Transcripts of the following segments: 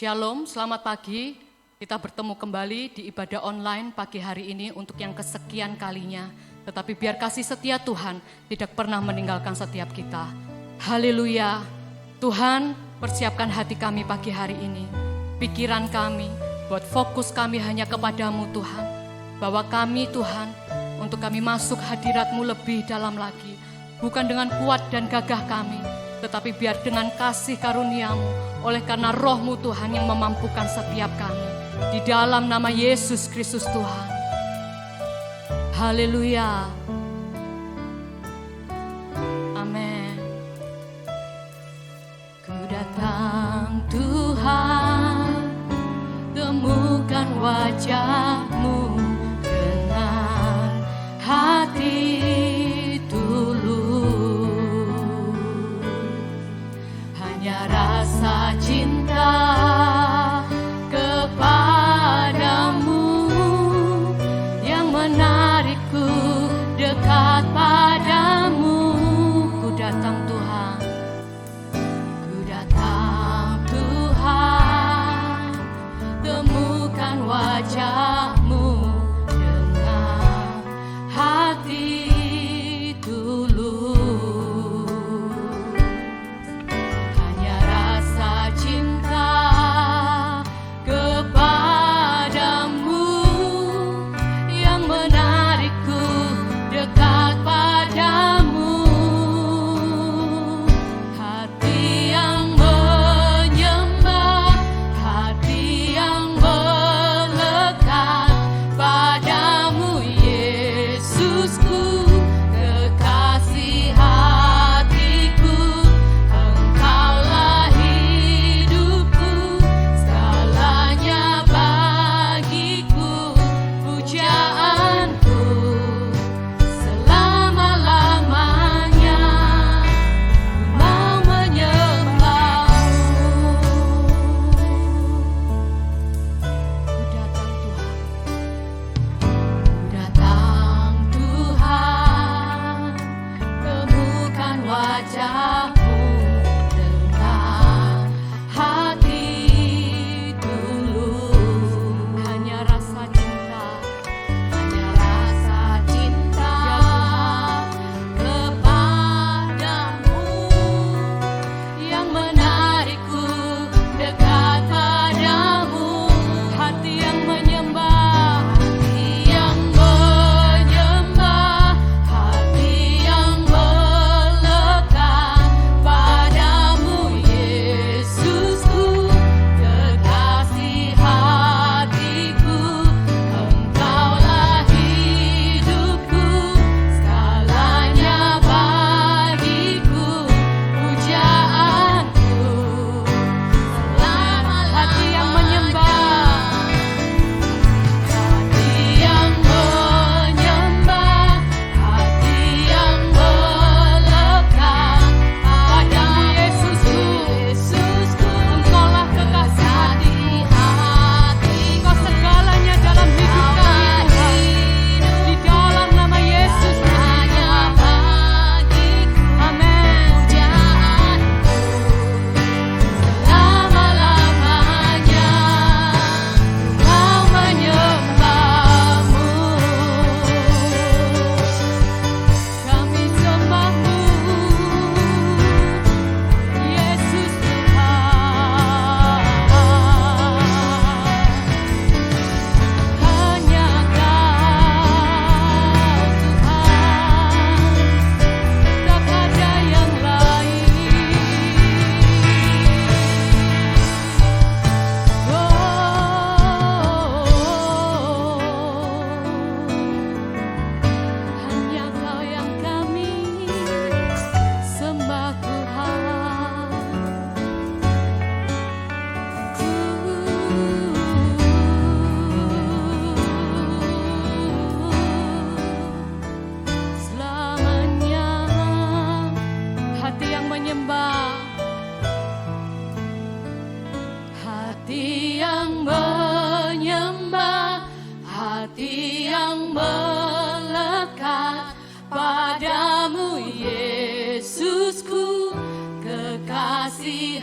Shalom, selamat pagi. Kita bertemu kembali di ibadah online pagi hari ini untuk yang kesekian kalinya. Tetapi biar kasih setia Tuhan tidak pernah meninggalkan setiap kita. Haleluya. Tuhan, persiapkan hati kami pagi hari ini. Pikiran kami, buat fokus kami hanya kepadamu Tuhan. Bahwa kami Tuhan, untuk kami masuk hadirat-Mu lebih dalam lagi. Bukan dengan kuat dan gagah kami, tetapi biar dengan kasih karunia-Mu, oleh karena Roh-Mu Tuhan yang memampukan setiap kami. Di dalam nama Yesus Kristus Tuhan. Haleluya. Amin. Ku datang Tuhan, temukan wajah-Mu dengan hati rasa cinta kepadamu yang menarikku dekat padamu. Ku datang Tuhan, ku datang Tuhan, temukan wajah-Mu dengan hati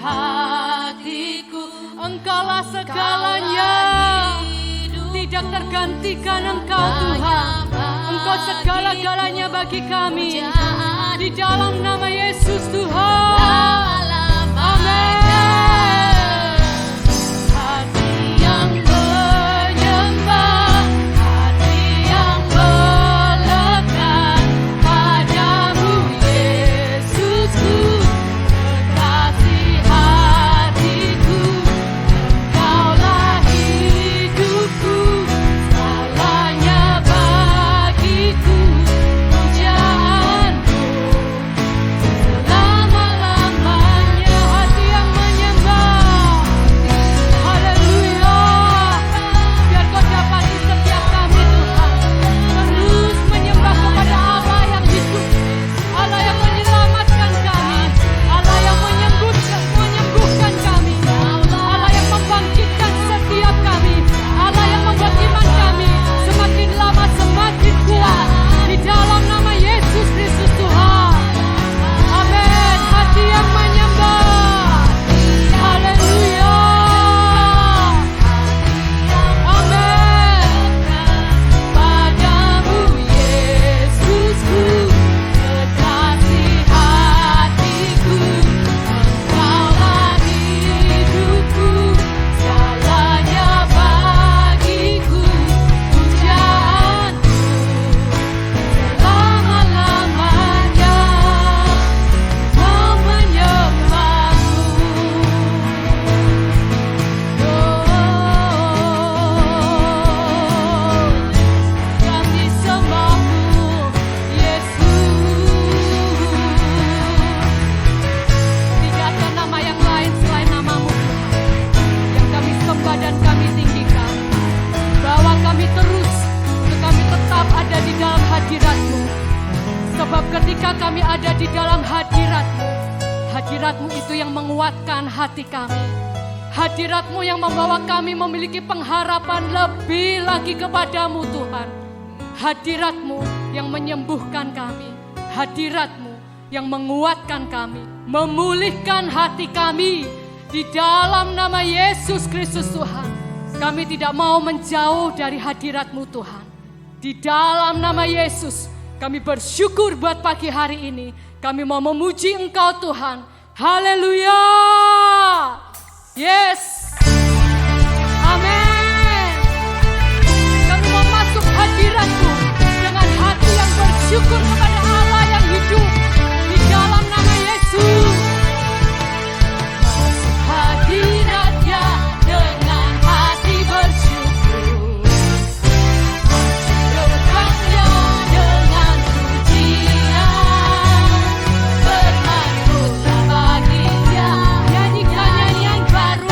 hatiku, Engkaulah segalanya. Tidak tergantikan Engkau Tuhan. Engkau segala-galanya bagi kami. Di dalam nama Yesus Tuhan. Amin. Hati yang menyembah, hati yang melekat padamu Yesusku, kekasih hatiku. Engkaulah hidupku, segalanya bagiku. Pujaanku selama-lamanya. Hati yang menyembah, haleluya. Biar kau dapati setiap kami Tuhan terus menyembah kepada Allah yang hidup, Allah yang menyelamatkan kami, Allah yang menyembuhkan kami, Allah yang membangkitkan setiap kami, Allah yang membuat iman kami semakin lama semakin kuat. Di dalam nama Yesus Kristus Tuhan. Amin. Hati yang menyembah, haleluya. Amin. Padamu Yesusku, kekasih hatiku. Engkaulah hidupku, segalanya bagiku. Pujaanku selama-lamanya. Kau menyembahku. Kami sembahmu Yesus. Tidak ada nama yang lain selain namamu Tuhan, yang kami sembah dan kami tinggikan. Bawa kami terus untuk kami tetap ada di dalam hadirat-Mu. Sebab ketika kami ada di dalam hadirat-Mu, hadirat-Mu itu yang menguatkan hati kami. Hadirat-Mu yang membawa kami memiliki pengharapan lebih lagi kepadamu Tuhan. Hadirat-Mu yang menyembuhkan kami. Hadirat-Mu yang menguatkan kami, memulihkan hati kami. Di dalam nama Yesus Kristus Tuhan, kami tidak mau menjauh dari hadirat-Mu Tuhan. Di dalam nama Yesus, kami bersyukur buat pagi hari ini. Kami mau memuji Engkau Tuhan. Haleluya. Yes. Amin. Kami mau masuk hadirat-Mu dengan hati yang bersyukur kepada Allah yang hidup. Di dalam nama Yesus. Masuk hadirat-Nya dengan hati bersyukur. Dekatnya dengan pujian. Bermakmurlah baginya. Nyanyikan nyanyian baru.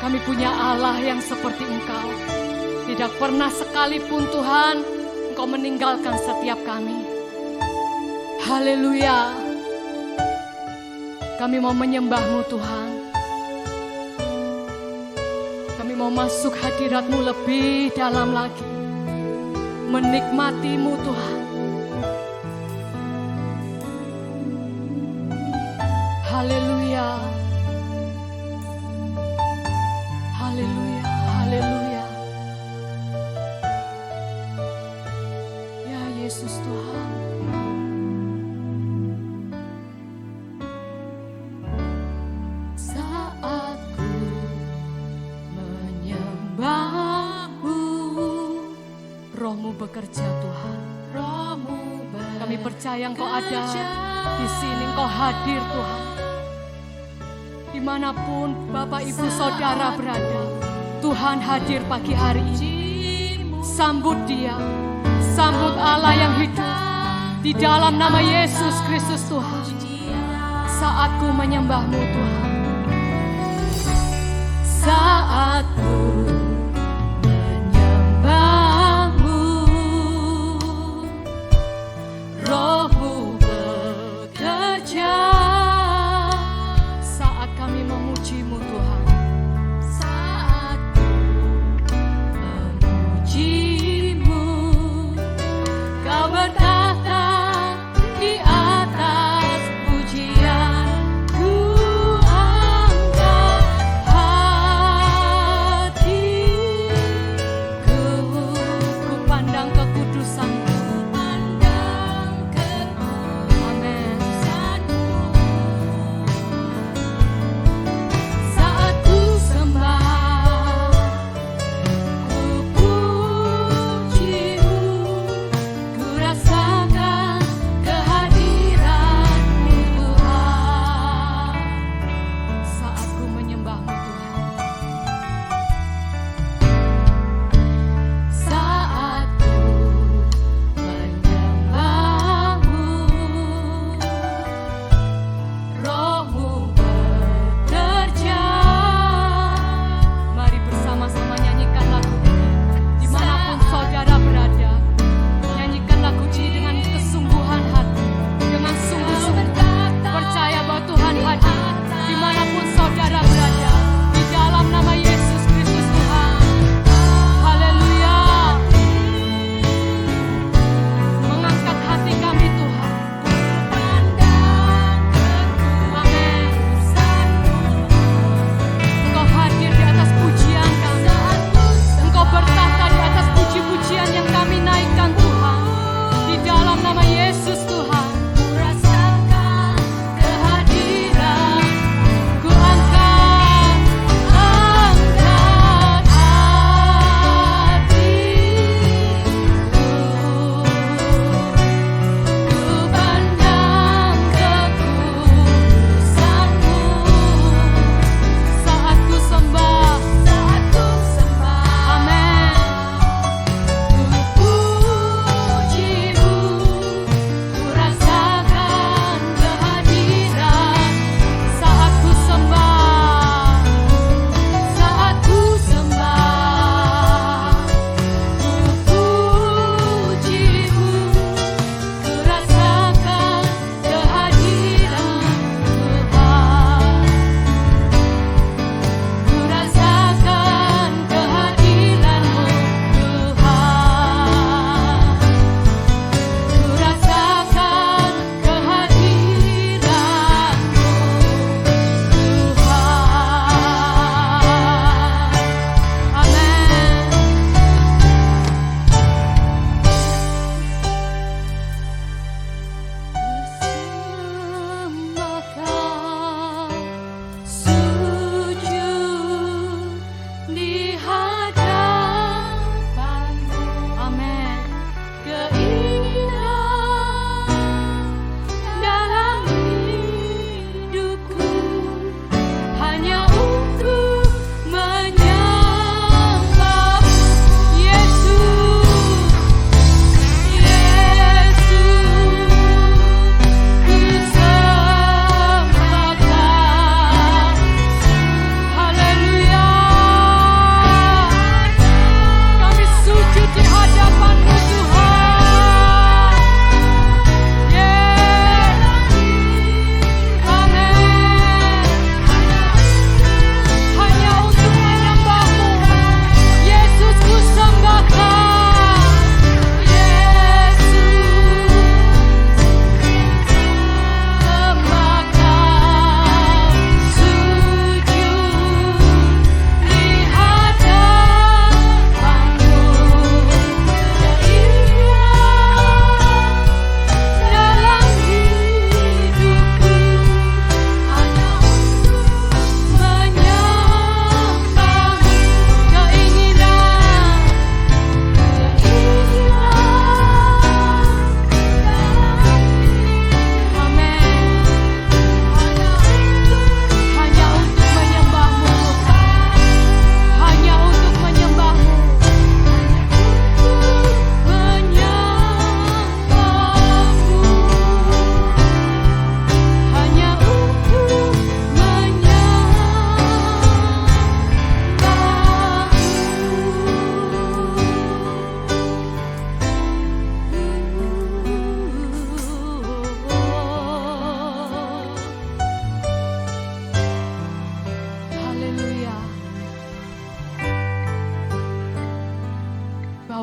Kami punya Allah yang seperti Engkau. Tidak pernah sekalipun Tuhan Engkau meninggalkan setiap kami. Haleluya. Kami mau menyembah-Mu Tuhan. Kami mau masuk hadirat-Mu lebih dalam lagi. Menikmati-Mu Tuhan. Haleluya. Haleluya. Haleluya. Ya Yesus Tuhan. Saat ku menyembah-Mu, Roh-Mu bekerja Tuhan. Kami percaya Engkau ada di sini, Engkau hadir Tuhan. Dimanapun Bapak Ibu Saudara berada, Tuhan hadir pagi hari ini. Sambut Dia, sambut Allah yang hidup di dalam nama Yesus Kristus Tuhan. Saat ku menyembah-Mu Tuhan, saat ku menyembah-Mu, Roh-Mu bekerja. Saat kami memuji-Mu Tuhan, saat ku memuji-Mu, Kau bertahta di atas pujian. Ku angkat hati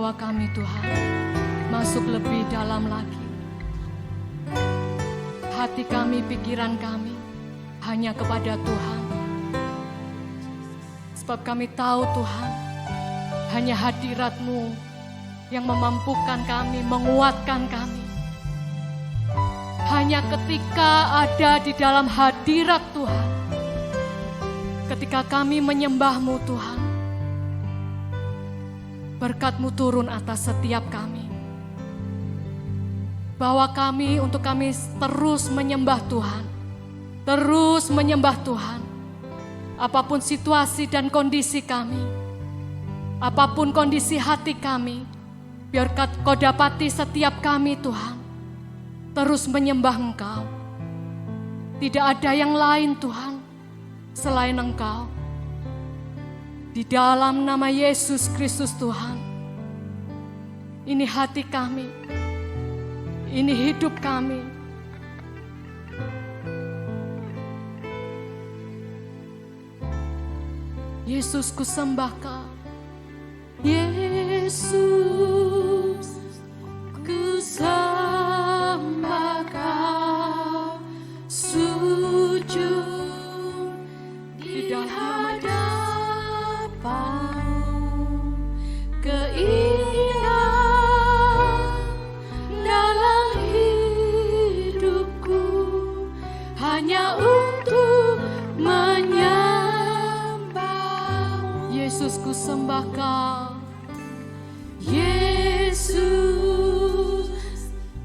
Bawa kami Tuhan masuk lebih dalam lagi. Hati kami, pikiran kami hanya kepada Tuhan. Sebab kami tahu Tuhan, hanya hadirat-Mu yang memampukan kami, menguatkan kami. Hanya ketika ada di dalam hadirat Tuhan, ketika kami menyembah-Mu Tuhan, berkat-Mu turun atas setiap kami. Bawa kami untuk kami terus menyembah Tuhan. Terus menyembah Tuhan. Apapun situasi dan kondisi kami. Apapun kondisi hati kami. Biar Kau dapati setiap kami Tuhan. Terus menyembah Engkau. Tidak ada yang lain Tuhan selain Engkau. Di dalam nama Yesus Kristus Tuhan. Ini hati kami. Ini hidup kami. Yesus ku sembah Kau. Yesus ku sembah Kau. Sujud di hadapan-Mu. Keinginan dalam hidupku hanya untuk menyembah-Mu. Yesus ku sembah Kau. Yesus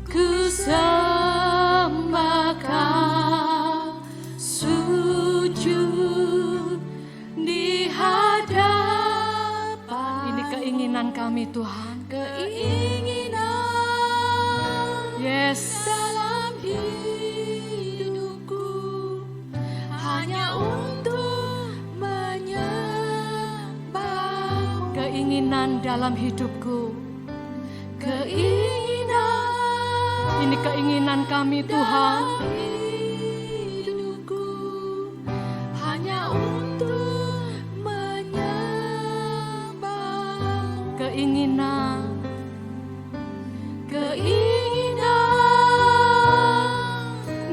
ku sembah Kau. Sujud di hadapan. Ini keinginan kami Tuhan. Keinginan dalam hidupku hanya untuk menyembah-Mu. Keinginan dalam hidupku. Keinginan. Ini keinginan kami Tuhan. Hidupku hanya untuk menyembah-Mu. Keinginan. Keinginan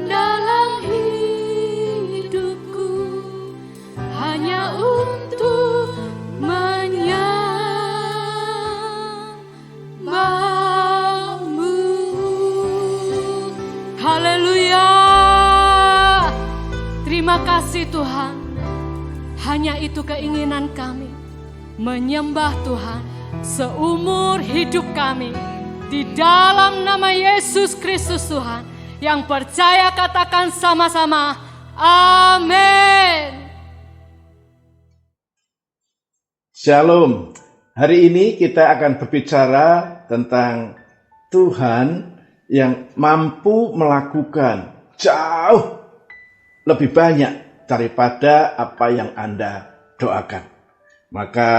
dalam hidupku hanya untuk menyembah-Mu. Haleluya. Terima kasih Tuhan. Hanya itu keinginan kami. Menyembah Tuhan seumur hidup kami. Di dalam nama Yesus Kristus Tuhan. Yang percaya katakan sama-sama. Amin. Shalom. Hari ini kita akan berbicara tentang Tuhan yang mampu melakukan jauh lebih banyak daripada apa yang Anda doakan. Maka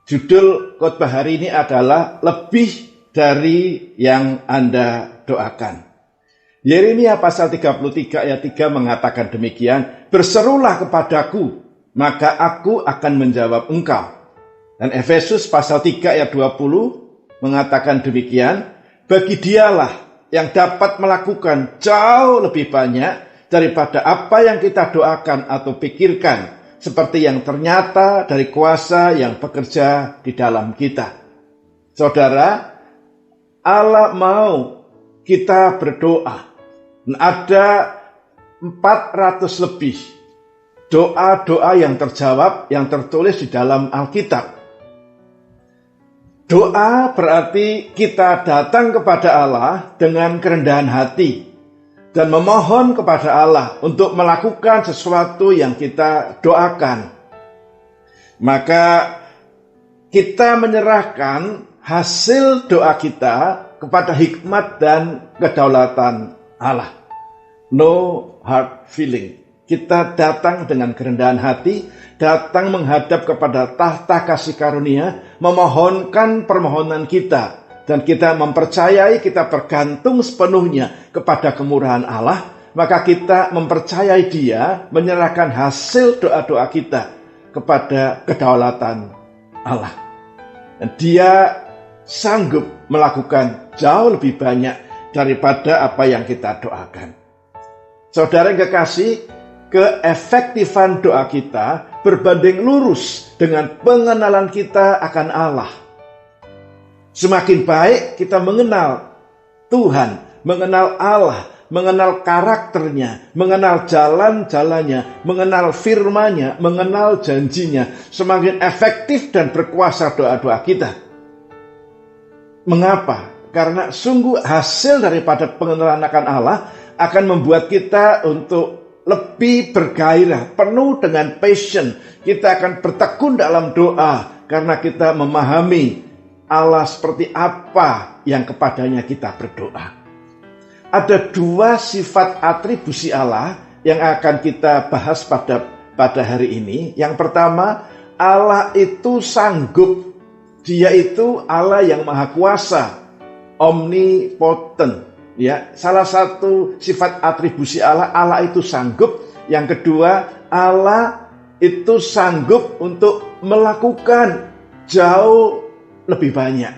judul khotbah hari ini adalah lebih dari yang Anda doakan. Yeremia pasal 33 ayat 3 mengatakan demikian, berserulah kepadaku, maka aku akan menjawab engkau. Dan Efesus pasal 3 ayat 20 mengatakan demikian, bagi Dialah yang dapat melakukan jauh lebih banyak daripada apa yang kita doakan atau pikirkan, seperti yang ternyata dari kuasa yang bekerja di dalam kita. Saudara, Allah mau kita berdoa. Ada 400 lebih doa-doa yang terjawab, yang tertulis di dalam Alkitab. Doa berarti kita datang kepada Allah dengan kerendahan hati dan memohon kepada Allah untuk melakukan sesuatu yang kita doakan. Maka kita menyerahkan hasil doa kita kepada hikmat dan kedaulatan Allah. No hard feeling. Kita datang dengan kerendahan hati, datang menghadap kepada tahta kasih karunia, memohonkan permohonan kita. Dan kita mempercayai, kita bergantung sepenuhnya kepada kemurahan Allah. Maka kita mempercayai Dia, menyerahkan hasil doa-doa kita kepada kedaulatan Allah. Dan Dia sanggup melakukan jauh lebih banyak daripada apa yang kita doakan. Saudara yang kekasih, keefektifan doa kita berbanding lurus dengan pengenalan kita akan Allah. Semakin baik kita mengenal Tuhan, mengenal Allah, mengenal karakternya, mengenal jalan-jalannya, mengenal firman-Nya, mengenal janjinya, semakin efektif dan berkuasa doa-doa kita. Mengapa? Karena sungguh hasil daripada pengenalan akan Allah akan membuat kita untuk lebih bergairah, penuh dengan passion. Kita akan bertekun dalam doa karena kita memahami Allah seperti apa yang kepadanya kita berdoa. Ada dua sifat atribusi Allah yang akan kita bahas pada hari ini. Yang pertama, Allah itu sanggup. Dia itu Allah yang maha kuasa, omnipotent. Ya, salah satu sifat atribusi Allah, Allah itu sanggup. Yang kedua, Allah itu sanggup untuk melakukan jauh lebih banyak.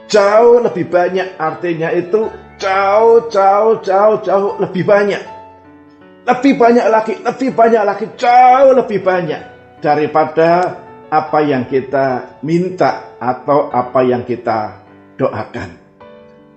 Jauh lebih banyak artinya itu jauh lebih banyak. Lebih banyak lagi, jauh lebih banyak daripada apa yang kita minta atau apa yang kita doakan.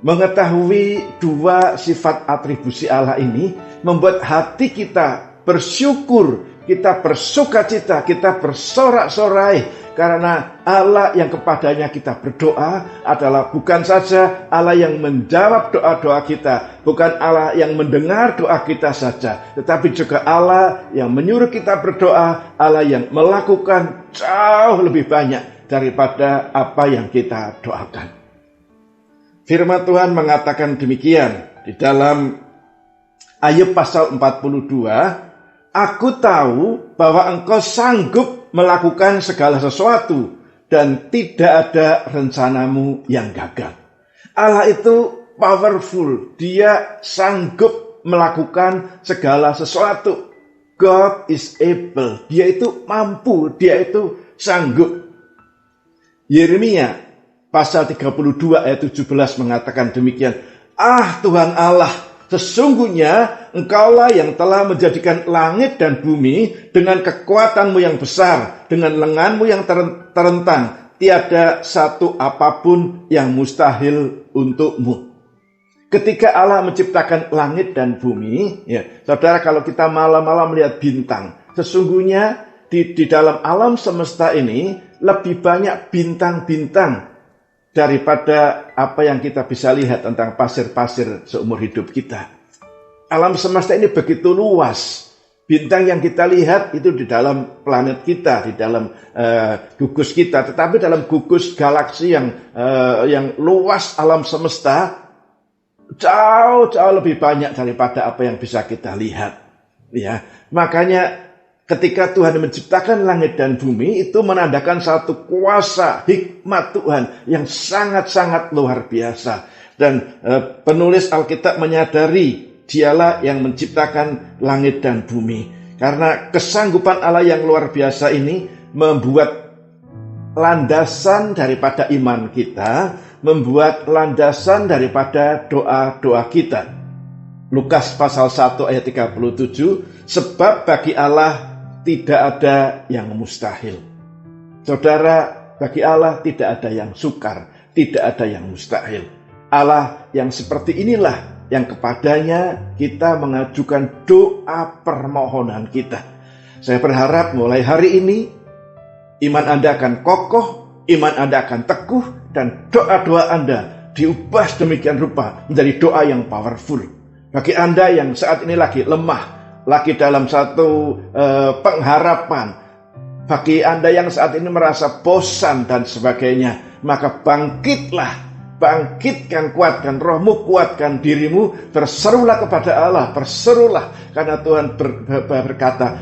Mengetahui dua sifat atribusi Allah ini membuat hati kita bersyukur, kita bersukacita, kita bersorak-sorai. Karena Allah yang kepadanya kita berdoa adalah bukan saja Allah yang menjawab doa-doa kita, bukan Allah yang mendengar doa kita saja, tetapi juga Allah yang menyuruh kita berdoa, Allah yang melakukan jauh lebih banyak daripada apa yang kita doakan. Firman Tuhan mengatakan demikian di dalam Ayub pasal 42, Aku tahu bahwa engkau sanggup melakukan segala sesuatu dan tidak ada rencanamu yang gagal. Allah itu powerful, dia sanggup melakukan segala sesuatu. God is able, dia itu mampu, dia itu sanggup. Yeremia pasal 32 ayat 17 mengatakan demikian. Tuhan Allah, sesungguhnya engkaulah yang telah menjadikan langit dan bumi dengan kekuatanmu yang besar, dengan lenganmu yang terentang. Tiada satu apapun yang mustahil untukmu. Ketika Allah menciptakan langit dan bumi, ya, saudara, kalau kita malam-malam melihat bintang, sesungguhnya di dalam alam semesta ini lebih banyak bintang-bintang daripada apa yang kita bisa lihat tentang pasir-pasir seumur hidup kita. Alam semesta ini begitu luas. Bintang yang kita lihat itu di dalam planet kita, di dalam gugus kita. Tetapi dalam gugus galaksi yang luas alam semesta, jauh lebih banyak daripada apa yang bisa kita lihat. Ya, makanya ketika Tuhan menciptakan langit dan bumi, itu menandakan satu kuasa hikmat Tuhan yang sangat-sangat luar biasa. Dan penulis Alkitab menyadari Dialah yang menciptakan langit dan bumi. Karena kesanggupan Allah yang luar biasa ini membuat landasan daripada iman kita, membuat landasan daripada doa-doa kita. Lukas pasal 1 ayat 37, sebab bagi Allah tidak ada yang mustahil. Saudara, bagi Allah tidak ada yang sukar, tidak ada yang mustahil. Allah yang seperti inilah yang kepadanya kita mengajukan doa permohonan kita. Saya berharap mulai hari ini iman Anda akan kokoh, iman Anda akan teguh, dan doa-doa Anda diubah sedemikian rupa menjadi doa yang powerful. Bagi Anda yang saat ini lagi lemah, lagi dalam satu pengharapan, bagi Anda yang saat ini merasa bosan dan sebagainya, maka bangkitlah. Bangkitkan, kuatkan rohmu, kuatkan dirimu, berserulah kepada Allah, berserulah, karena Tuhan berkata,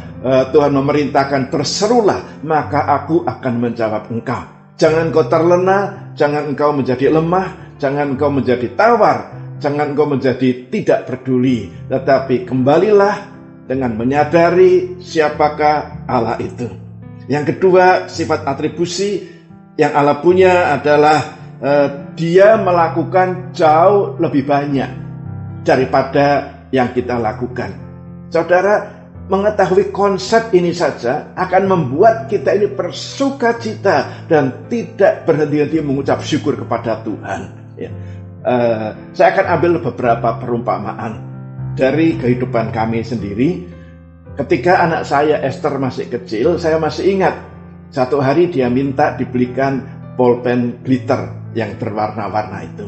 Tuhan memerintahkan berserulah, maka aku akan menjawab engkau. Jangan engkau terlena, jangan engkau menjadi lemah, jangan engkau menjadi tawar, jangan engkau menjadi tidak peduli, tetapi kembalilah dengan menyadari siapakah Allah itu. Yang kedua, sifat atribusi yang Allah punya adalah dia melakukan jauh lebih banyak daripada yang kita lakukan. Saudara, mengetahui konsep ini saja akan membuat kita ini bersukacita dan tidak berhenti-henti mengucap syukur kepada Tuhan. Ya. Saya akan ambil beberapa perumpamaan dari kehidupan kami sendiri. Ketika anak saya Esther masih kecil, saya masih ingat satu hari dia minta dibelikan pulpen glitter yang berwarna-warna itu.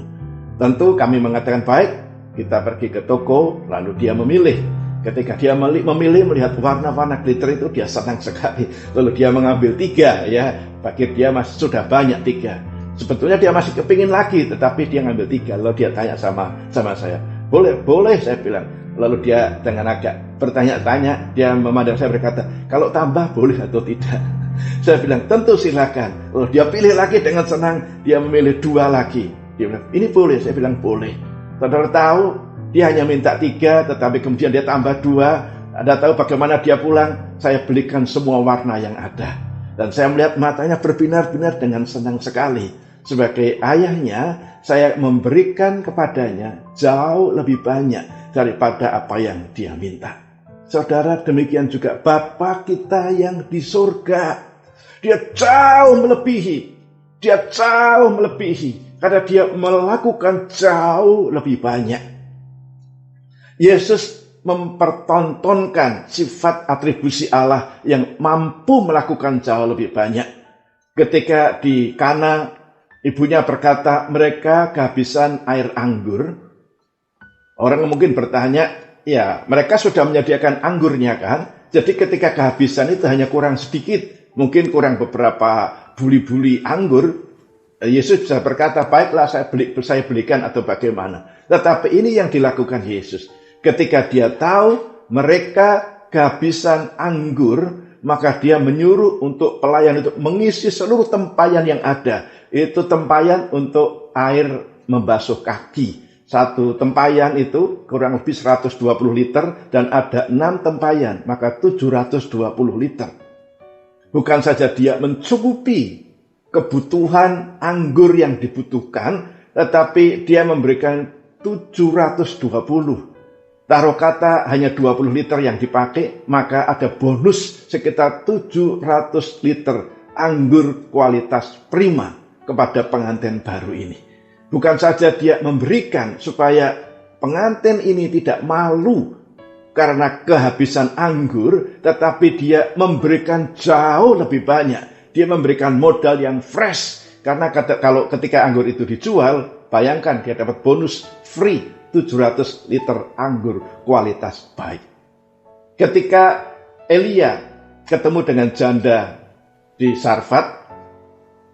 Tentu kami mengatakan baik, kita pergi ke toko, lalu dia memilih. Ketika dia memilih melihat warna-warna glitter itu, dia senang sekali. Lalu dia mengambil 3, ya, bagi dia masih sudah banyak 3. Sebetulnya dia masih kepingin lagi, tetapi dia ngambil 3. Lalu dia tanya sama saya, boleh, saya bilang. Lalu dia dengan agak bertanya-tanya, dia memandang saya berkata, kalau tambah boleh atau tidak? Saya bilang, tentu silakan. Lalu dia pilih lagi dengan senang, dia memilih 2 lagi. Dia bilang, ini boleh? Saya bilang, boleh. Saudara tahu, dia hanya minta 3, tetapi kemudian dia tambah 2. Anda tahu bagaimana dia pulang? Saya belikan semua warna yang ada. Dan saya melihat matanya berbinar-binar dengan senang sekali. Sebagai ayahnya, saya memberikan kepadanya jauh lebih banyak daripada apa yang dia minta. Saudara, demikian juga Bapa kita yang di surga. Dia jauh melebihi, karena dia melakukan jauh lebih banyak. Yesus mempertontonkan sifat atribusi Allah yang mampu melakukan jauh lebih banyak. Ketika di Kana, ibunya berkata, mereka kehabisan air anggur. Orang mungkin bertanya, ya mereka sudah menyediakan anggurnya kan? Jadi ketika kehabisan itu hanya kurang sedikit, mungkin kurang beberapa buli-buli anggur, Yesus bisa berkata, baiklah saya belikan atau bagaimana. Tetapi ini yang dilakukan Yesus. Ketika dia tahu mereka kehabisan anggur, maka dia menyuruh untuk pelayan itu mengisi seluruh tempayan yang ada. Itu tempayan untuk air membasuh kaki. Satu tempayan itu kurang lebih 120 liter dan ada 6 tempayan, maka 720 liter. Bukan saja dia mencukupi kebutuhan anggur yang dibutuhkan, tetapi dia memberikan 720. Taruh kata hanya 20 liter yang dipakai, maka ada bonus sekitar 700 liter anggur kualitas prima kepada pengantin baru ini. Bukan saja dia memberikan supaya pengantin ini tidak malu karena kehabisan anggur, tetapi dia memberikan jauh lebih banyak. Dia memberikan modal yang fresh, karena kalau ketika anggur itu dijual, bayangkan dia dapat bonus free 700 liter anggur kualitas baik. Ketika Elia ketemu dengan janda di Sarfat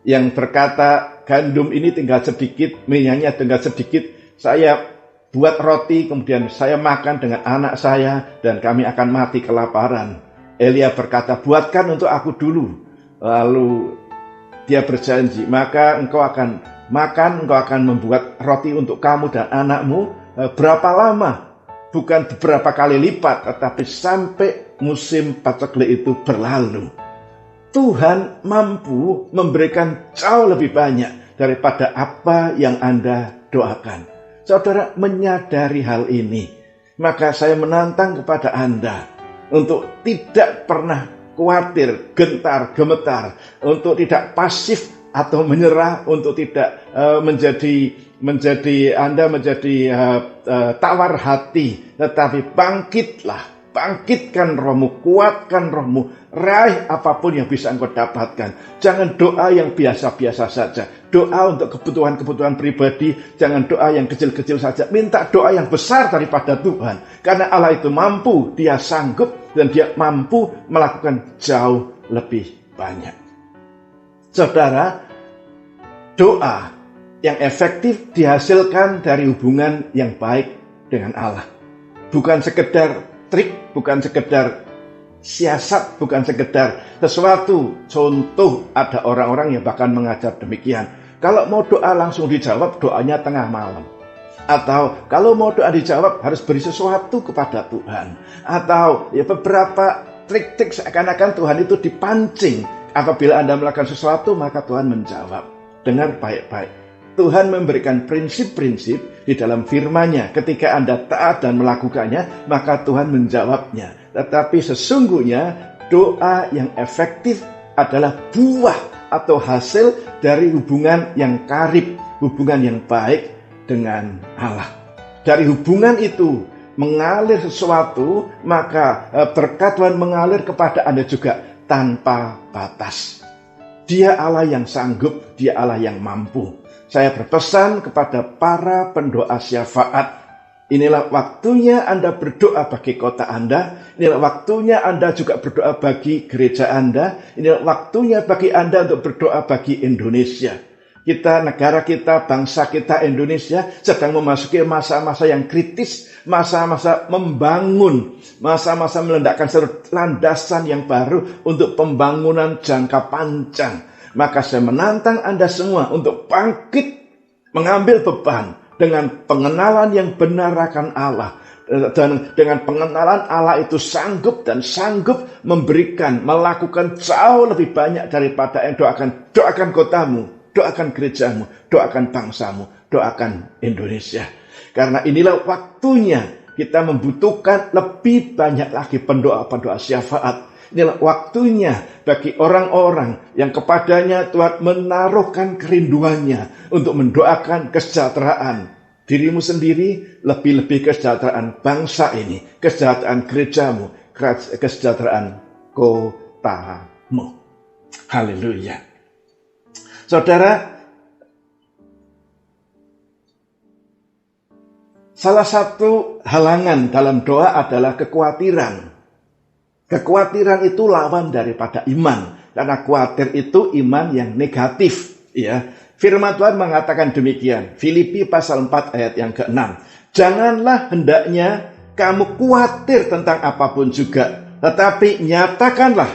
yang berkata, gandum ini tinggal sedikit, minyaknya tinggal sedikit, saya buat roti, kemudian saya makan dengan anak saya, dan kami akan mati kelaparan. Elia berkata, buatkan untuk aku dulu. Lalu dia berjanji, maka engkau akan makan, engkau akan membuat roti untuk kamu dan anakmu. Berapa lama? Bukan beberapa kali lipat, tetapi sampai musim paceklik itu berlalu. Tuhan mampu memberikan jauh lebih banyak daripada apa yang Anda doakan. Saudara menyadari hal ini, maka saya menantang kepada Anda untuk tidak pernah khawatir, gentar, gemetar, untuk tidak pasif atau menyerah, untuk tidak tawar hati, tetapi bangkitkan rohmu, kuatkan rohmu, raih apapun yang bisa engkau dapatkan. Jangan doa yang biasa-biasa saja, doa untuk kebutuhan-kebutuhan pribadi, jangan doa yang kecil-kecil saja, minta doa yang besar daripada Tuhan, karena Allah itu mampu, dia sanggup, dan dia mampu melakukan jauh lebih banyak. Saudara, doa yang efektif dihasilkan dari hubungan yang baik dengan Allah. Bukan sekedar trik, bukan sekedar siasat, bukan sekedar sesuatu. Contoh, ada orang-orang yang bahkan mengajar demikian. Kalau mau doa langsung dijawab, doanya tengah malam. Atau kalau mau doa dijawab, harus beri sesuatu kepada Tuhan. Atau ya beberapa trik-trik seakan-akan Tuhan itu dipancing. Apabila Anda melakukan sesuatu, maka Tuhan menjawab. Dengar baik-baik. Tuhan memberikan prinsip-prinsip di dalam firman-Nya. Ketika Anda taat dan melakukannya, maka Tuhan menjawabnya. Tetapi sesungguhnya doa yang efektif adalah buah atau hasil dari hubungan yang karib, hubungan yang baik dengan Allah. Dari hubungan itu mengalir sesuatu, maka berkat Tuhan mengalir kepada Anda juga tanpa batas. Dia Allah yang sanggup, Dia Allah yang mampu. Saya berpesan kepada para pendoa syafaat, inilah waktunya Anda berdoa bagi kota Anda, inilah waktunya Anda juga berdoa bagi gereja Anda, inilah waktunya bagi Anda untuk berdoa bagi Indonesia. Negara kita, bangsa kita Indonesia sedang memasuki masa-masa yang kritis, masa-masa membangun, masa-masa meledakkan landasan yang baru untuk pembangunan jangka panjang. Maka saya menantang Anda semua untuk bangkit mengambil beban dengan pengenalan yang benar akan Allah. Dan dengan pengenalan Allah itu sanggup melakukan jauh lebih banyak daripada yang doakan kotamu, doakan gerejamu, doakan bangsamu, doakan Indonesia. Karena inilah waktunya kita membutuhkan lebih banyak lagi pendoa-pendoa syafaat. Inilah waktunya bagi orang-orang yang kepadanya Tuhan menaruhkan kerinduannya untuk mendoakan kesejahteraan dirimu sendiri, lebih-lebih kesejahteraan bangsa ini, kesejahteraan gerejamu, kesejahteraan kotamu. Haleluya. Saudara, salah satu halangan dalam doa adalah kekhawatiran. Kekhawatiran itu lawan daripada iman. Karena khawatir itu iman yang negatif. Ya. Firman Tuhan mengatakan demikian. Filipi pasal 4 ayat yang ke-6. Janganlah hendaknya kamu khawatir tentang apapun juga. Tetapi nyatakanlah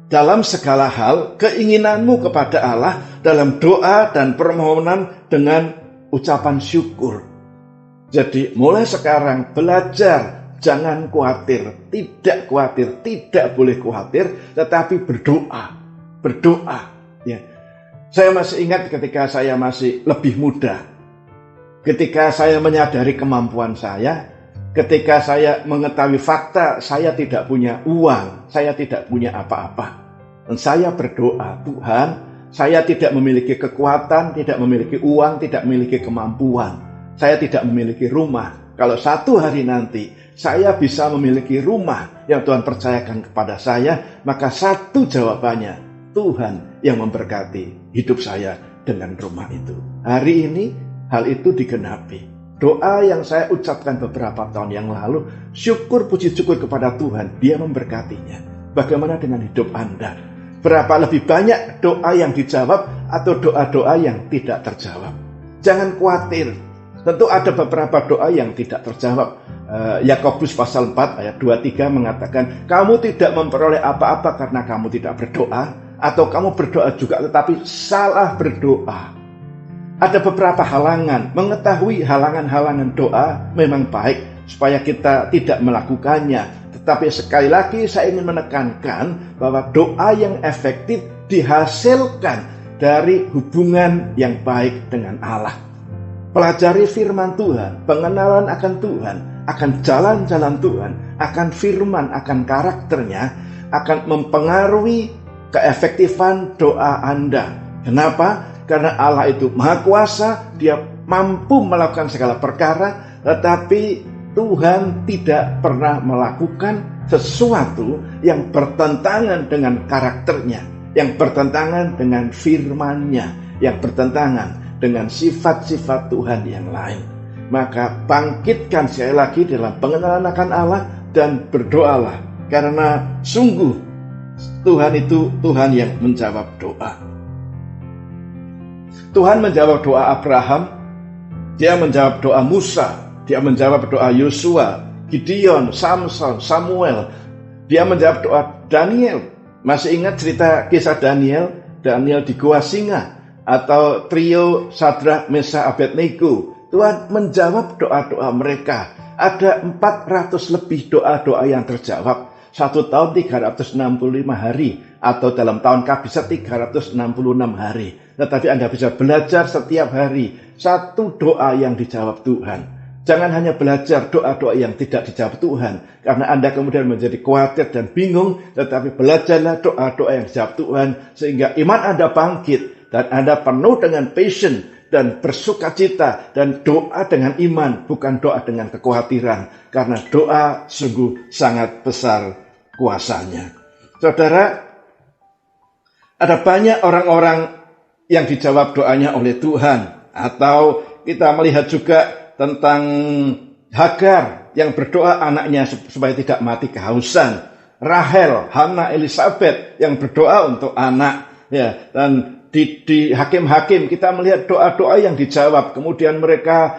dalam segala hal keinginanmu kepada Allah dalam doa dan permohonan dengan ucapan syukur. Jadi mulai sekarang belajar. Jangan khawatir, tidak boleh khawatir, tetapi berdoa. Ya. Saya masih ingat ketika saya masih lebih muda, ketika saya menyadari kemampuan saya, ketika saya mengetahui fakta saya tidak punya uang, saya tidak punya apa-apa, dan saya berdoa, Tuhan, saya tidak memiliki kekuatan, tidak memiliki uang, tidak memiliki kemampuan, saya tidak memiliki rumah. Kalau satu hari nanti saya bisa memiliki rumah yang Tuhan percayakan kepada saya, maka satu jawabannya, Tuhan yang memberkati hidup saya dengan rumah itu. Hari ini hal itu digenapi. Doa yang saya ucapkan beberapa tahun yang lalu, puji syukur kepada Tuhan, Dia memberkatinya. Bagaimana dengan hidup Anda? Berapa lebih banyak doa yang dijawab atau doa-doa yang tidak terjawab? Jangan khawatir. Tentu ada beberapa doa yang tidak terjawab. Yakobus pasal 4 ayat 23 mengatakan, kamu tidak memperoleh apa-apa karena kamu tidak berdoa, atau kamu berdoa juga tetapi salah berdoa. Ada beberapa halangan. Mengetahui halangan-halangan doa memang baik supaya kita tidak melakukannya. Tetapi sekali lagi saya ingin menekankan bahwa doa yang efektif dihasilkan dari hubungan yang baik dengan Allah. Pelajari firman Tuhan, pengenalan akan Tuhan, akan jalan-jalan Tuhan, akan firman, akan karakternya, akan mempengaruhi keefektifan doa Anda. Kenapa? Karena Allah itu Maha Kuasa, Dia mampu melakukan segala perkara, tetapi Tuhan tidak pernah melakukan sesuatu yang bertentangan dengan karakternya, yang bertentangan dengan firman-Nya, yang bertentangan dengan sifat-sifat Tuhan yang lain. Maka bangkitkan sekali lagi dalam pengenalan akan Allah dan berdoalah. Karena sungguh Tuhan itu Tuhan yang menjawab doa. Tuhan menjawab doa Abraham, Dia menjawab doa Musa, Dia menjawab doa Yosua, Gideon, Samson, Samuel. Dia menjawab doa Daniel. Masih ingat cerita kisah Daniel? Daniel di gua singa. Atau trio Sadrak, Meshach, Abednego. Tuhan menjawab doa-doa mereka. Ada 400 lebih doa-doa yang terjawab. 1 tahun 365 hari, atau dalam tahun kabisat 366 hari. Tetapi Anda bisa belajar setiap hari satu doa yang dijawab Tuhan. Jangan hanya belajar doa-doa yang tidak dijawab Tuhan, karena Anda kemudian menjadi khawatir dan bingung, tetapi belajarlah doa-doa yang dijawab Tuhan, sehingga iman Anda bangkit, dan Anda penuh dengan passion, dan bersukacita, dan doa dengan iman, bukan doa dengan kekhawatiran, karena doa sungguh sangat besar kuasanya. Saudara, ada banyak orang-orang yang dijawab doanya oleh Tuhan. Atau kita melihat juga tentang Hagar yang berdoa anaknya supaya tidak mati kehausan. Rahel, Hana, Elisabeth yang berdoa untuk anak. Ya, dan di Hakim-Hakim kita melihat doa-doa yang dijawab. Kemudian mereka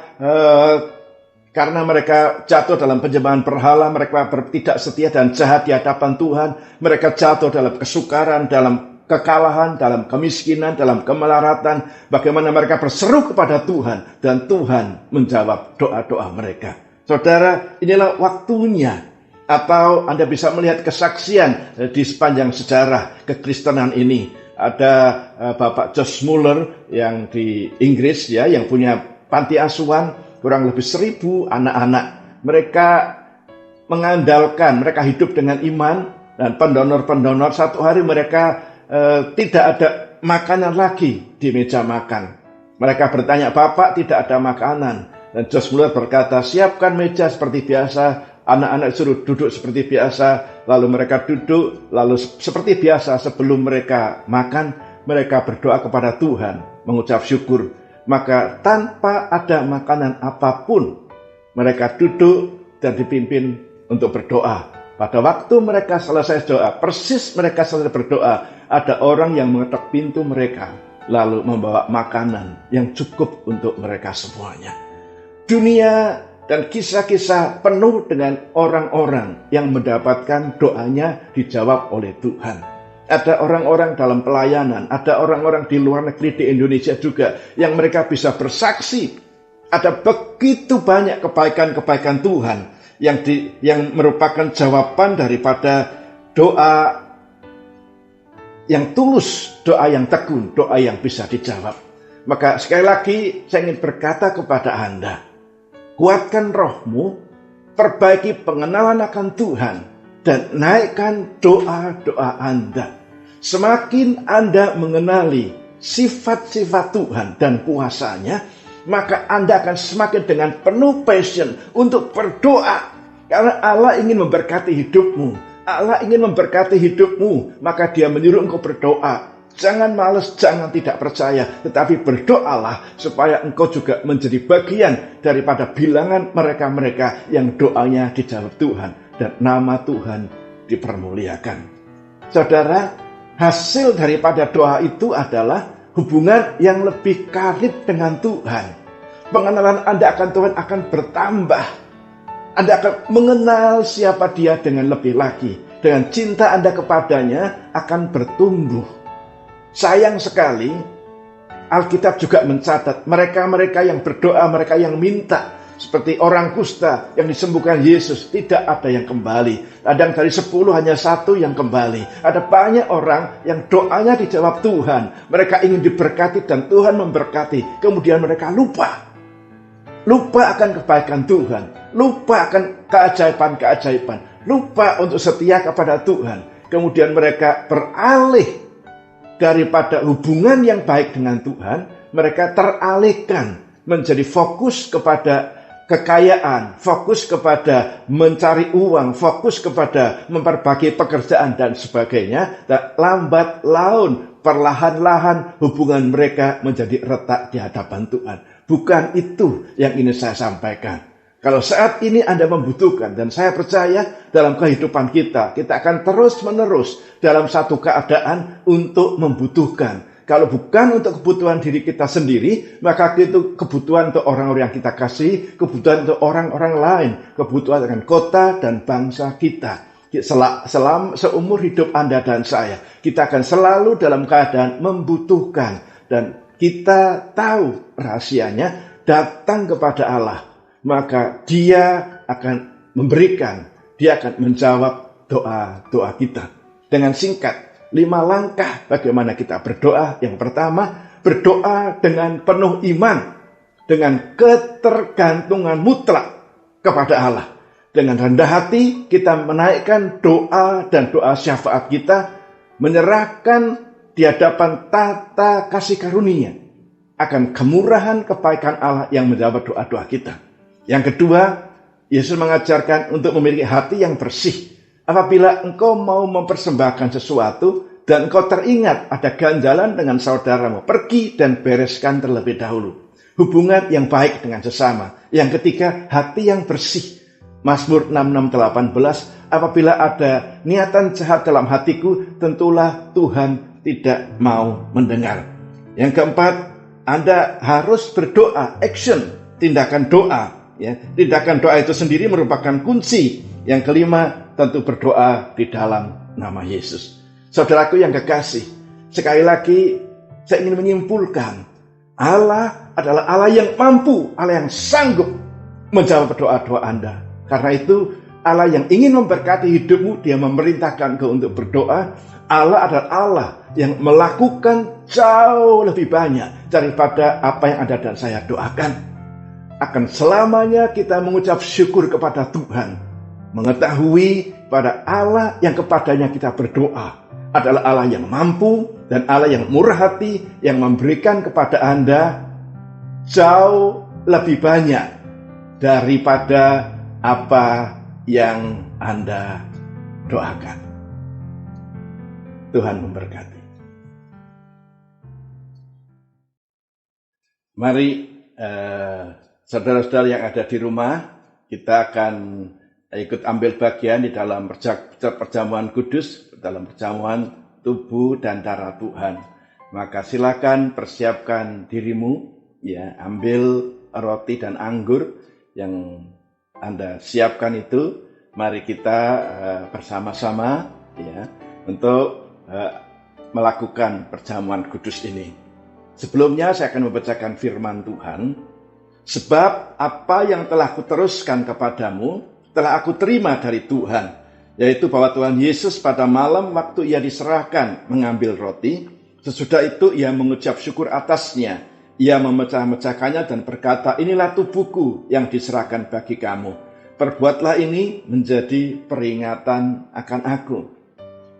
karena mereka jatuh dalam penyembahan berhala, mereka tidak setia dan jahat di hadapan Tuhan. Mereka jatuh dalam kesukaran, dalam kekalahan, dalam kemiskinan, dalam kemelaratan. Bagaimana mereka berseru kepada Tuhan, dan Tuhan menjawab doa-doa mereka. Saudara, inilah waktunya. Atau Anda bisa melihat kesaksian di sepanjang sejarah kekristenan ini. Ada Bapak Josh Muller yang di Inggris, ya, yang punya panti asuhan kurang lebih 1.000 anak-anak. Mereka mengandalkan, mereka hidup dengan iman, dan pendonor-pendonor satu hari mereka tidak ada makanan lagi di meja makan. Mereka bertanya, Bapak, tidak ada makanan. Dan Josh Muller berkata, siapkan meja seperti biasa. Anak-anak suruh duduk seperti biasa. Lalu mereka duduk, lalu seperti biasa sebelum mereka makan, mereka berdoa kepada Tuhan, mengucap syukur. Maka tanpa ada makanan apapun, mereka duduk dan dipimpin untuk berdoa. Pada waktu mereka selesai doa, persis mereka selesai berdoa, ada orang yang mengetok pintu mereka, lalu membawa makanan yang cukup untuk mereka semuanya. Dunia dan kisah-kisah penuh dengan orang-orang yang mendapatkan doanya dijawab oleh Tuhan. Ada orang-orang dalam pelayanan, ada orang-orang di luar negeri, di Indonesia juga, yang mereka bisa bersaksi. Ada begitu banyak kebaikan-kebaikan Tuhan yang merupakan jawaban daripada doa yang tulus, doa yang tekun, doa yang bisa dijawab. Maka sekali lagi saya ingin berkata kepada Anda, kuatkan rohmu, perbaiki pengenalan akan Tuhan, dan naikkan doa-doa Anda. Semakin Anda mengenali sifat-sifat Tuhan dan kuasanya, maka Anda akan semakin dengan penuh passion untuk berdoa. Karena Allah ingin memberkati hidupmu. Allah ingin memberkati hidupmu, maka Dia menyuruh engkau berdoa. Jangan malas, jangan tidak percaya, tetapi berdoalah supaya engkau juga menjadi bagian daripada bilangan mereka-mereka yang doanya dijawab Tuhan dan nama Tuhan dipermuliakan. Saudara, hasil daripada doa itu adalah hubungan yang lebih karib dengan Tuhan. Pengenalan Anda akan Tuhan akan bertambah. Anda akan mengenal siapa Dia dengan lebih lagi. Dengan cinta Anda kepadanya akan bertumbuh. Sayang sekali, Alkitab juga mencatat mereka-mereka yang berdoa, mereka yang minta, seperti orang kusta yang disembuhkan Yesus, tidak ada yang kembali. Kadang dari 10 hanya 1 yang kembali. Ada banyak orang yang doanya dijawab Tuhan. Mereka ingin diberkati dan Tuhan memberkati. Kemudian mereka lupa akan kebaikan Tuhan, lupa akan keajaiban-keajaiban, lupa untuk setia kepada Tuhan. Kemudian mereka beralih daripada hubungan yang baik dengan Tuhan, mereka teralihkan menjadi fokus kepada kekayaan, fokus kepada mencari uang, fokus kepada memperbaiki pekerjaan dan sebagainya. Dan lambat laun, perlahan-lahan hubungan mereka menjadi retak di hadapan Tuhan. Bukan itu yang ingin saya sampaikan. Kalau saat ini Anda membutuhkan, dan saya percaya dalam kehidupan kita akan terus-menerus dalam satu keadaan untuk membutuhkan. Kalau bukan untuk kebutuhan diri kita sendiri, maka itu kebutuhan untuk orang-orang yang kita kasih, kebutuhan untuk orang-orang lain, kebutuhan dengan kota dan bangsa kita. Selama seumur hidup Anda dan saya, kita akan selalu dalam keadaan membutuhkan. Dan kita tahu rahasianya, datang kepada Allah, maka Dia akan memberikan, Dia akan menjawab doa-doa kita. Dengan singkat, 5 langkah bagaimana kita berdoa. Yang pertama, berdoa dengan penuh iman, dengan ketergantungan mutlak kepada Allah. Dengan rendah hati kita menaikkan doa dan doa syafaat kita, menyerahkan di hadapan tata kasih karunia akan kemurahan kebaikan Allah yang menjawab doa-doa kita. Yang kedua, Yesus mengajarkan untuk memiliki hati yang bersih. Apabila engkau mau mempersembahkan sesuatu dan engkau teringat ada ganjalan dengan saudaramu, pergi dan bereskan terlebih dahulu. Hubungan yang baik dengan sesama. Yang ketiga, hati yang bersih. Mazmur 66:18, apabila ada niatan jahat dalam hatiku, tentulah Tuhan tidak mau mendengar. Yang keempat, Anda harus berdoa, action, tindakan doa. Ya, tindakan doa itu sendiri merupakan kunci. Yang kelima, tentu berdoa di dalam nama Yesus. Saudaraku yang kekasih, sekali lagi saya ingin menyimpulkan, Allah adalah Allah yang mampu, Allah yang sanggup menjawab doa-doa Anda. Karena itu Allah yang ingin memberkati hidupmu, Dia memerintahkan kau untuk berdoa. Allah adalah Allah yang melakukan jauh lebih banyak daripada apa yang Anda dan saya doakan. Akan selamanya kita mengucap syukur kepada Tuhan, mengetahui pada Allah yang kepadanya kita berdoa adalah Allah yang mampu dan Allah yang murah hati, yang memberikan kepada Anda jauh lebih banyak daripada apa yang Anda doakan. Tuhan memberkati. Mari saudara-saudara yang ada di rumah, kita akan ikut ambil bagian di dalam perjamuan kudus, dalam perjamuan tubuh dan darah Tuhan. Maka silakan persiapkan dirimu, ya, ambil roti dan anggur yang Anda siapkan itu. Mari kita bersama-sama, ya, untuk melakukan perjamuan kudus ini. Sebelumnya saya akan membacakan firman Tuhan. Sebab apa yang telah kuteruskan kepadamu telah aku terima dari Tuhan, yaitu bahwa Tuhan Yesus pada malam waktu ia diserahkan mengambil roti, sesudah itu ia mengucap syukur atasnya, ia memecah-mecahkannya dan berkata, inilah tubuhku yang diserahkan bagi kamu, perbuatlah ini menjadi peringatan akan aku.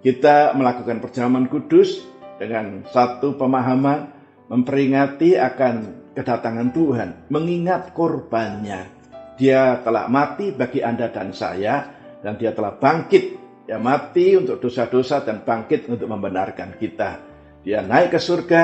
Kita melakukan perjamuan kudus dengan satu pemahaman, memperingati akan kedatangan Tuhan, mengingat korbannya. Dia telah mati bagi Anda dan saya, dan Dia telah bangkit. Dia mati untuk dosa-dosa dan bangkit untuk membenarkan kita. Dia naik ke surga,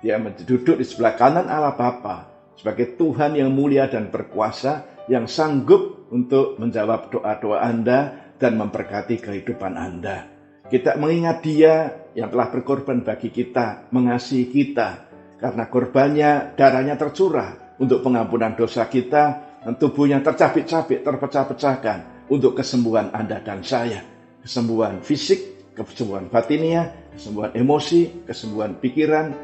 Dia duduk di sebelah kanan Allah Bapa sebagai Tuhan yang mulia dan berkuasa, yang sanggup untuk menjawab doa-doa Anda dan memberkati kehidupan Anda. Kita mengingat Dia yang telah berkorban bagi kita, mengasihi kita, karena korbannya, darahnya tercurah untuk pengampunan dosa kita, dan tubuhnya tercabik-cabik, terpecah-pecahkan untuk kesembuhan Anda dan saya. Kesembuhan fisik, kesembuhan batinia, kesembuhan emosi, kesembuhan pikiran,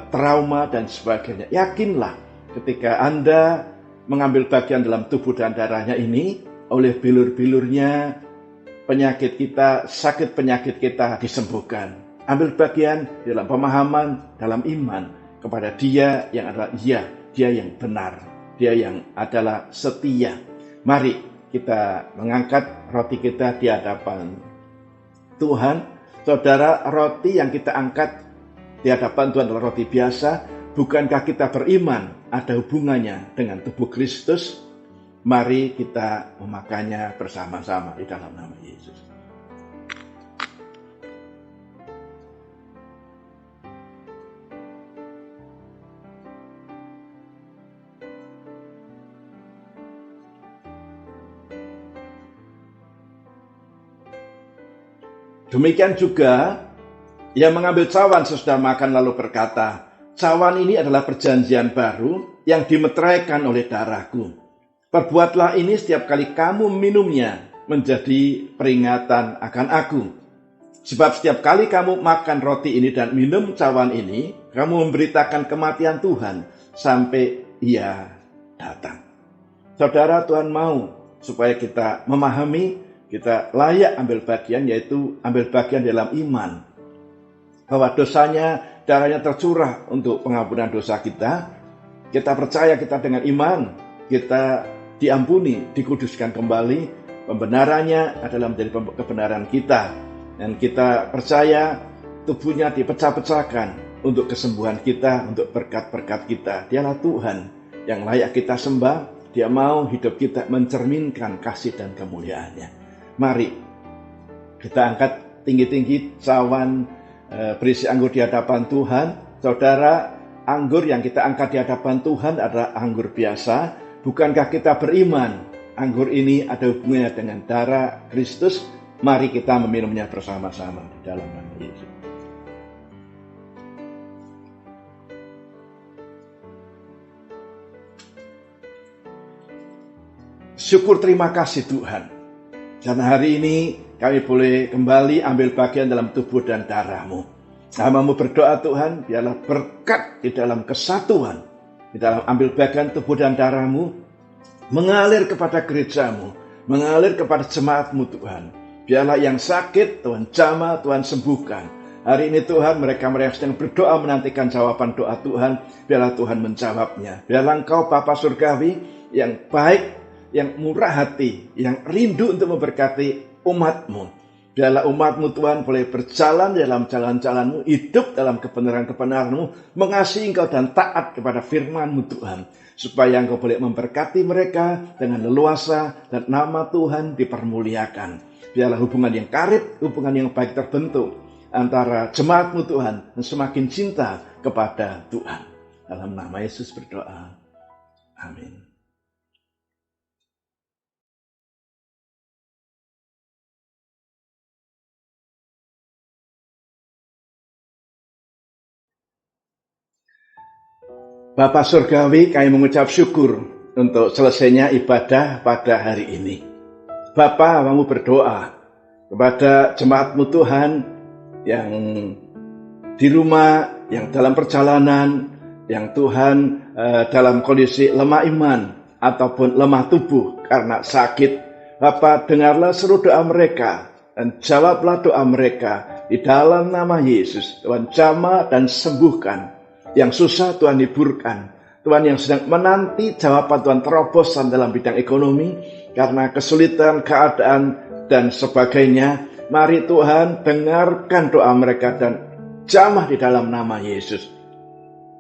trauma, dan sebagainya. Yakinlah ketika Anda mengambil bagian dalam tubuh dan darahnya ini, oleh bilur-bilurnya penyakit kita, sakit penyakit kita disembuhkan. Ambil bagian dalam pemahaman, dalam iman kepada Dia yang adalah Dia yang benar, Dia yang adalah setia. Mari kita mengangkat roti kita di hadapan Tuhan. Saudara, roti yang kita angkat di hadapan Tuhan adalah roti biasa. Bukankah kita beriman ada hubungannya dengan tubuh Kristus? Mari kita memakannya bersama-sama di dalam nama Yesus. Demikian juga, ia mengambil cawan sesudah makan lalu berkata, cawan ini adalah perjanjian baru yang dimeteraikan oleh darahku. Perbuatlah ini setiap kali kamu minumnya menjadi peringatan akan aku. Sebab setiap kali kamu makan roti ini dan minum cawan ini, kamu memberitakan kematian Tuhan sampai ia datang. Saudara, Tuhan mau supaya kita memahami kita layak ambil bagian, yaitu ambil bagian dalam iman. Bahwa dosanya, darahnya tercurah untuk pengampunan dosa kita. Kita percaya kita dengan iman, kita diampuni, dikuduskan kembali. Pembenarannya adalah menjadi kebenaran kita. Dan kita percaya tubuhnya dipecah-pecahkan untuk kesembuhan kita, untuk berkat-berkat kita. Dialah Tuhan yang layak kita sembah. Dia mau hidup kita mencerminkan kasih dan kemuliaan-Nya. Mari kita angkat tinggi-tinggi cawan berisi anggur di hadapan Tuhan. Saudara, anggur yang kita angkat di hadapan Tuhan adalah anggur biasa. Bukankah kita beriman anggur ini ada hubungannya dengan darah Kristus? Mari kita meminumnya bersama-sama di dalam nama Yesus. Syukur, terima kasih Tuhan. Dan hari ini kami boleh kembali ambil bagian dalam tubuh dan darah-Mu. Hamba-Mu berdoa Tuhan, biarlah berkat di dalam kesatuan, di dalam ambil bagian tubuh dan darah-Mu, mengalir kepada gereja-Mu, mengalir kepada jemaat-Mu Tuhan. Biarlah yang sakit Tuhan jamah, Tuhan sembuhkan. Hari ini Tuhan, mereka yang sedang berdoa menantikan jawaban doa Tuhan, biarlah Tuhan menjawabnya. Biarlah Engkau Bapa Surgawi yang baik, yang murah hati, yang rindu untuk memberkati umat-Mu. Biarlah umat-Mu Tuhan boleh berjalan dalam jalan-jalan-Mu, hidup dalam kebenaran-kebenaran-Mu, mengasihi Engkau dan taat kepada firman-Mu Tuhan. Supaya Engkau boleh memberkati mereka dengan leluasa dan nama Tuhan dipermuliakan. Biarlah hubungan yang karib, hubungan yang baik terbentuk antara jemaat-Mu Tuhan dan semakin cinta kepada Tuhan. Dalam nama Yesus berdoa. Amin. Bapa Surgawi, kami mengucap syukur untuk selesainya ibadah pada hari ini. Bapa, kami berdoa kepada jemaat-Mu Tuhan yang di rumah, yang dalam perjalanan, yang Tuhan dalam kondisi lemah iman ataupun lemah tubuh karena sakit. Bapa, dengarlah seluruh doa mereka dan jawablah doa mereka di dalam nama Yesus. Tuhan jamah dan sembuhkan. Yang susah Tuhan hiburkan. Tuhan yang sedang menanti jawaban Tuhan terobosan dalam bidang ekonomi karena kesulitan, keadaan, dan sebagainya. Mari Tuhan dengarkan doa mereka dan jamah di dalam nama Yesus.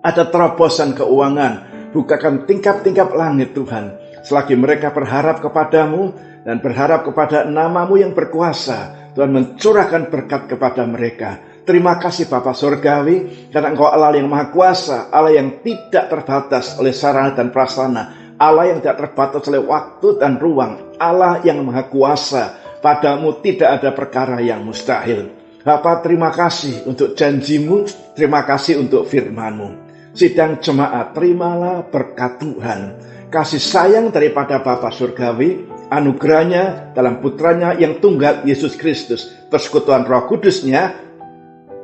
Ada terobosan keuangan, bukakan tingkap-tingkap langit Tuhan. Selagi mereka berharap kepadamu dan berharap kepada nama-Mu yang berkuasa, Tuhan mencurahkan berkat kepada mereka. Terima kasih Bapa Surgawi, karena Engkau Allah yang Maha Kuasa, Allah yang tidak terbatas oleh sarana dan prasarana, Allah yang tidak terbatas oleh waktu dan ruang, Allah yang Maha Kuasa. Padamu tidak ada perkara yang mustahil. Bapa, terima kasih untuk janji-Mu, terima kasih untuk firman-Mu. Sidang jemaat, terimalah berkat Tuhan, kasih sayang daripada Bapa Surgawi, anugerahnya dalam putranya yang tunggal Yesus Kristus, persekutuan Roh Kudusnya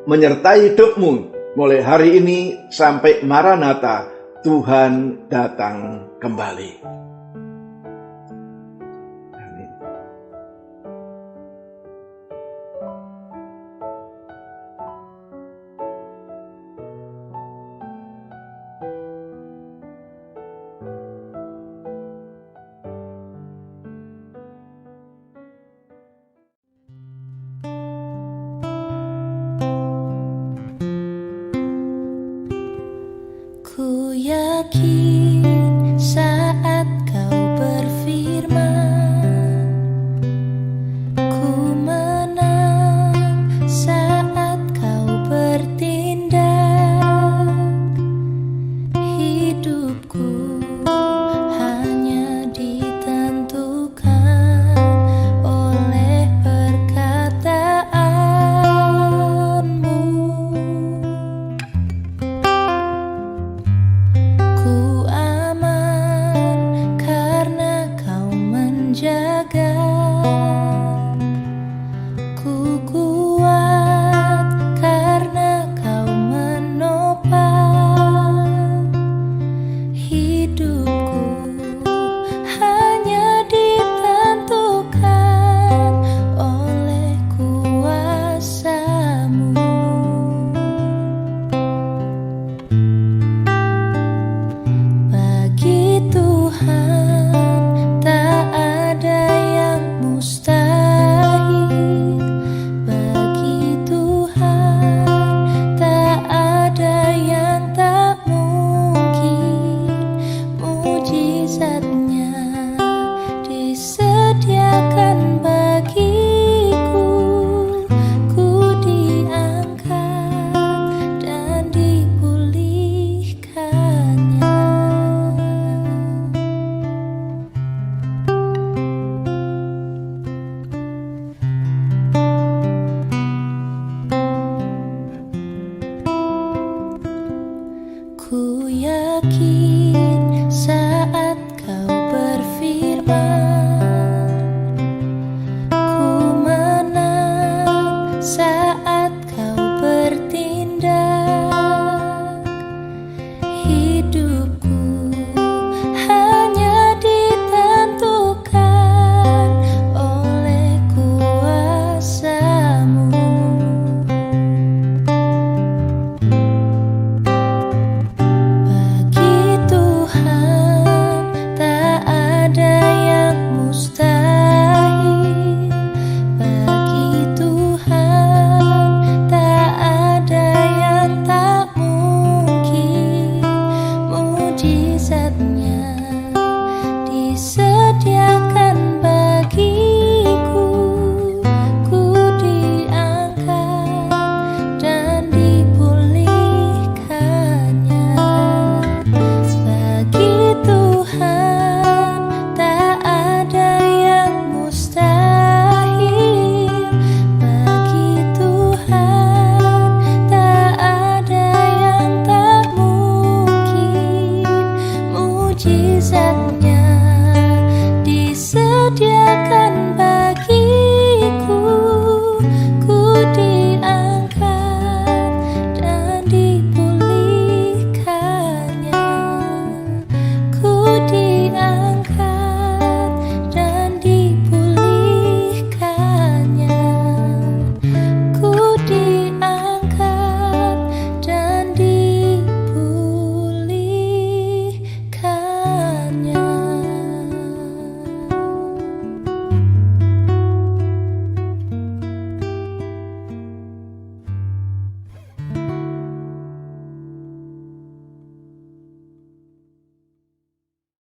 menyertai hidupmu mulai hari ini sampai Maranatha, Tuhan datang kembali. Amin. Ku yakin saat Kau berfirman, ku menang saat Kau bertindak. Hidupku hanya ditentukan oleh perkataan-Mu. Ku Tuhan tak ada yang mustahil. Bagi Tuhan tak ada yang tak mungkin. Mujizatnya disediakan bagiku. Ku diangkat dan dipulihkannya. Ku yakin